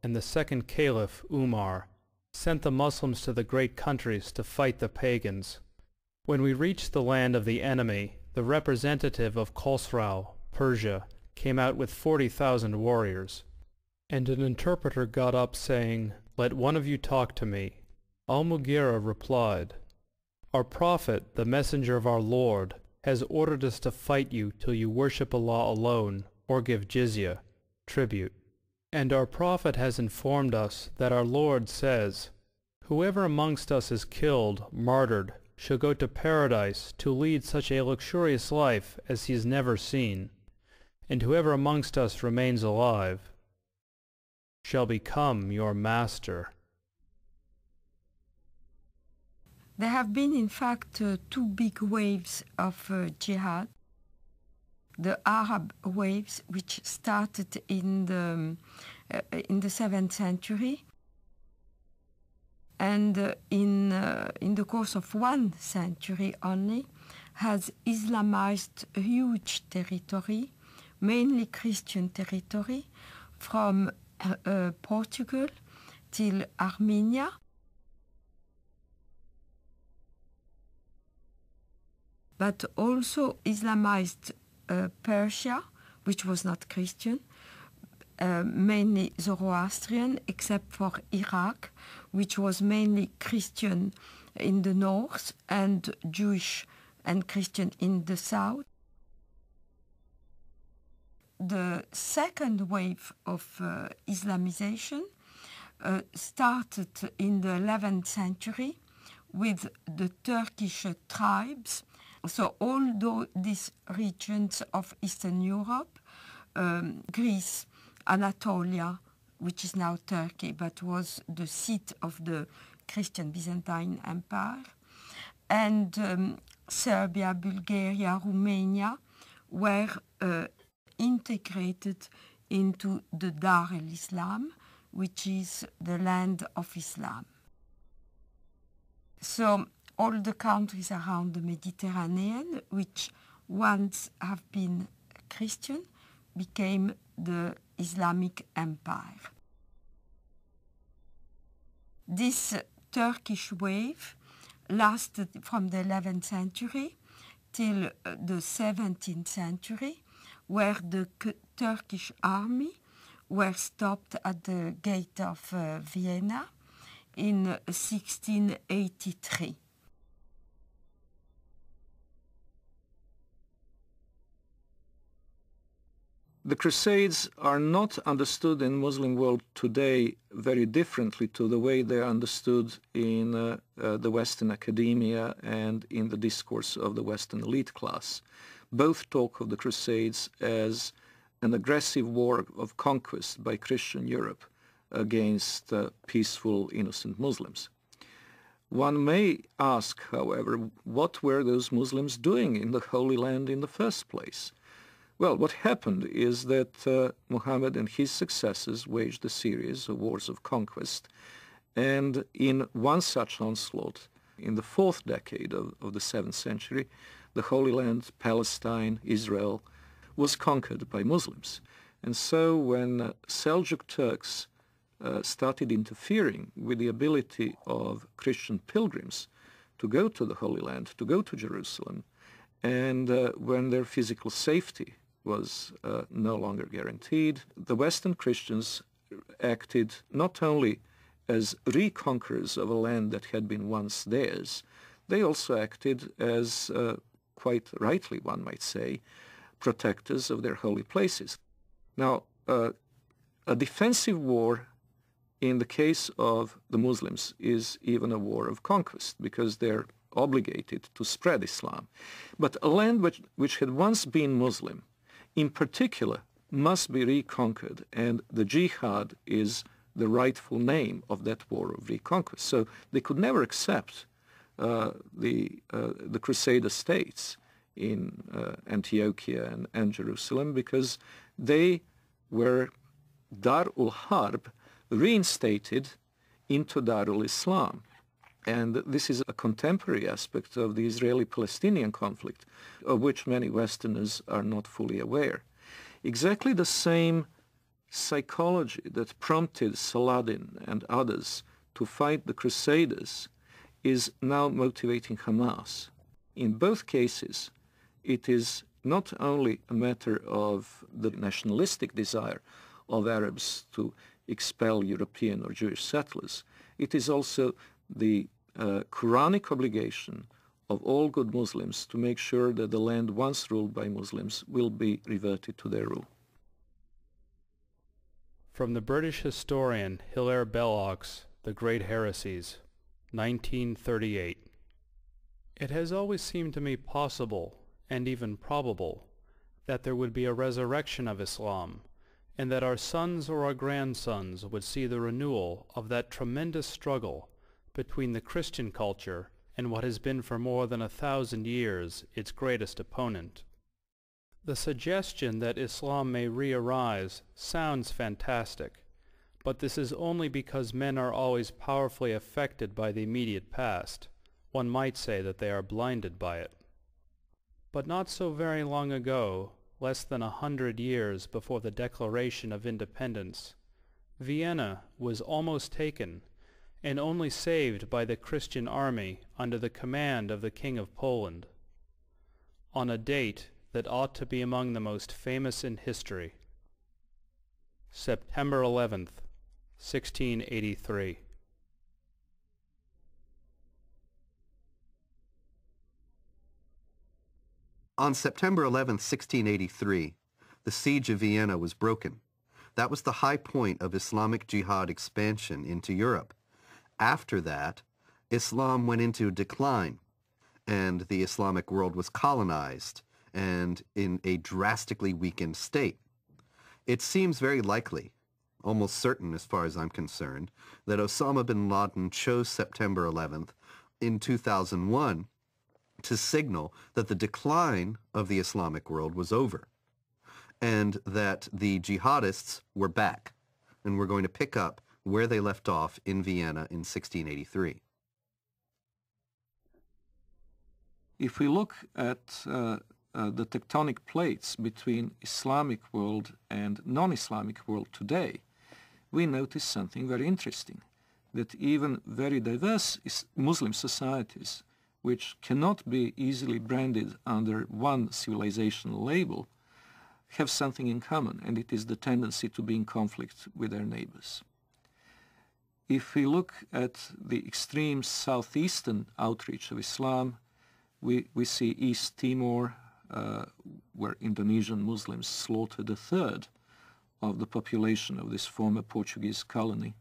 and the second caliph, Umar, sent the Muslims to the great countries to fight the pagans. When we reached the land of the enemy, the representative of Khosrau, Persia, came out with 40,000 warriors. And an interpreter got up saying, "Let one of you talk to me." Al-Mughira replied, "Our Prophet, the Messenger of our Lord, has ordered us to fight you till you worship Allah alone or give jizya, tribute. And our Prophet has informed us that our Lord says, 'Whoever amongst us is killed, martyred, shall go to paradise to lead such a luxurious life as he has never seen, and whoever amongst us remains alive shall become your master.'" There have been, in fact, two big waves of jihad. The Arab waves, which started in the 7th century, and in the course of 1 century only, has Islamized a huge territory, mainly Christian territory, from Portugal till Armenia, but also Islamized Persia, which was not Christian, mainly Zoroastrian, except for Iraq, which was mainly Christian in the north and Jewish and Christian in the south. The second wave of Islamization started in the 11th century with the Turkish tribes. So all these regions of Eastern Europe, Greece, Anatolia, which is now Turkey, but was the seat of the Christian Byzantine Empire, and Serbia, Bulgaria, Romania were integrated into the Dar el-Islam, which is the land of Islam. So all the countries around the Mediterranean, which once have been Christian, became the Islamic Empire. This Turkish wave lasted from the 11th century till the 17th century, where the Turkish army were stopped at the gate of Vienna in 1683. The Crusades are not understood in Muslim world today very differently to the way they are understood in the Western academia and in the discourse of the Western elite class. Both talk of the Crusades as an aggressive war of conquest by Christian Europe against peaceful, innocent Muslims. One may ask, however, what were those Muslims doing in the Holy Land in the first place? Well, what happened is that Muhammad and his successors waged a series of wars of conquest, and in one such onslaught, in the 4th decade of the 7th century, the Holy Land, Palestine, Israel, was conquered by Muslims. And so when Seljuk Turks started interfering with the ability of Christian pilgrims to go to the Holy Land, to go to Jerusalem, and when their physical safety was no longer guaranteed, the Western Christians acted not only as reconquerors of a land that had been once theirs, they also acted as, quite rightly one might say, protectors of their holy places. Now, a defensive war in the case of the Muslims is even a war of conquest because they're obligated to spread Islam. But a land which had once been Muslim, in particular, must be reconquered, and the Jihad is the rightful name of that war of reconquest. So they could never accept the Crusader states in Antiochia and Jerusalem because they were Dar ul-Harb reinstated into Dar ul-Islam. And this is a contemporary aspect of the Israeli-Palestinian conflict, of which many Westerners are not fully aware. Exactly the same psychology that prompted Saladin and others to fight the Crusaders is now motivating Hamas. In both cases, it is not only a matter of the nationalistic desire of Arabs to expel European or Jewish settlers, it is also the Quranic obligation of all good Muslims to make sure that the land once ruled by Muslims will be reverted to their rule. From the British historian Hilaire Belloc's The Great Heresies, 1938. It has always seemed to me possible, and even probable, that there would be a resurrection of Islam, and that our sons or our grandsons would see the renewal of that tremendous struggle between the Christian culture and what has been for more than 1,000 years its greatest opponent. The suggestion that Islam may re-arise sounds fantastic, but this is only because men are always powerfully affected by the immediate past. One might say that they are blinded by it. But not so very long ago, less than 100 years before the Declaration of Independence, Vienna was almost taken, and only saved by the Christian army under the command of the King of Poland, on a date that ought to be among the most famous in history. September 11th, 1683. On September 11, 1683, the siege of Vienna was broken. That was the high point of Islamic Jihad expansion into Europe. After that, Islam went into decline, and the Islamic world was colonized and in a drastically weakened state. It seems very likely, almost certain as far as I'm concerned, that Osama bin Laden chose September 11th in 2001 to signal that the decline of the Islamic world was over and that the jihadists were back and were going to pick up where they left off in Vienna in 1683. If we look at the tectonic plates between Islamic world and non-Islamic world today, we notice something very interesting, that even very diverse Muslim societies, which cannot be easily branded under one civilizational label, have something in common, and it is the tendency to be in conflict with their neighbors. If we look at the extreme southeastern outreach of Islam, we see East Timor, where Indonesian Muslims slaughtered a third of the population of this former Portuguese colony,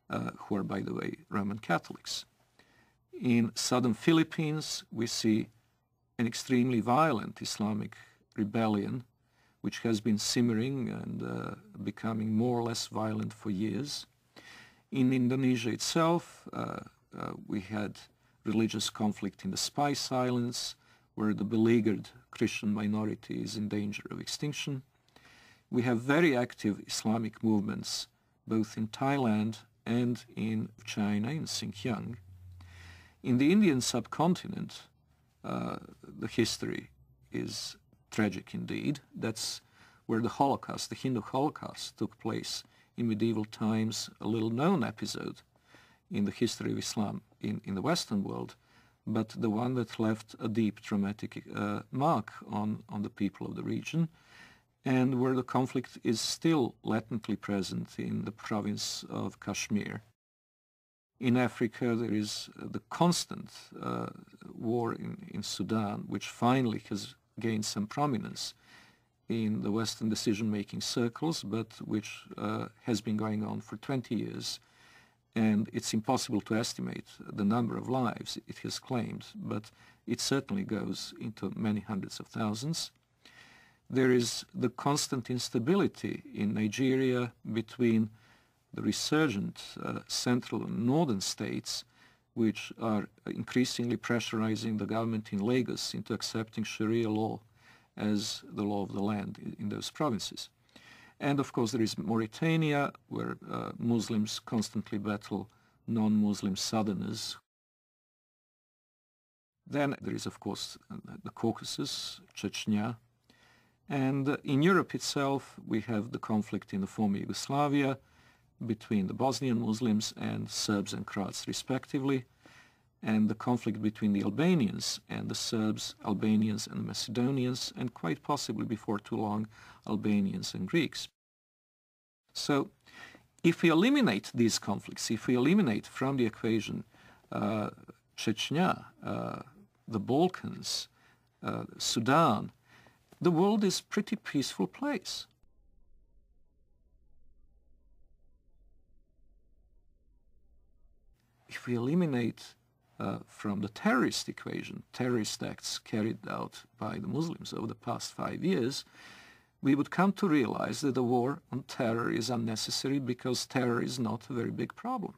who are, by the way, Roman Catholics. In southern Philippines, we see an extremely violent Islamic rebellion, which has been simmering and becoming more or less violent for years. In Indonesia itself, we had religious conflict in the Spice Islands, where the beleaguered Christian minority is in danger of extinction. We have very active Islamic movements, both in Thailand and in China, in Xinjiang. In the Indian subcontinent, the history is tragic indeed. That's where the Holocaust, the Hindu Holocaust, took place in medieval times, a little-known episode in the history of Islam in the Western world, but the one that left a deep traumatic mark on the people of the region, and where the conflict is still latently present in the province of Kashmir. In Africa, there is the constant war in Sudan, which finally has gained some prominence in the Western decision-making circles, but which has been going on for 20 years. And it's impossible to estimate the number of lives it has claimed, but it certainly goes into many hundreds of thousands. There is the constant instability in Nigeria between the resurgent central and northern states, which are increasingly pressurizing the government in Lagos into accepting Sharia law as the law of the land in those provinces. And of course there is Mauritania, where Muslims constantly battle non-Muslim southerners. Then there is of course the Caucasus, Chechnya, And in Europe itself, we have the conflict in the former Yugoslavia between the Bosnian Muslims and Serbs and Croats respectively, and the conflict between the Albanians and the Serbs, Albanians and Macedonians, and quite possibly before too long, Albanians and Greeks. So if we eliminate these conflicts, if we eliminate from the equation Chechnya, the Balkans, Sudan, the world is a pretty peaceful place. If we eliminate from the terrorist equation, terrorist acts carried out by the Muslims over the past 5 years, we would come to realize that the war on terror is unnecessary because terror is not a very big problem.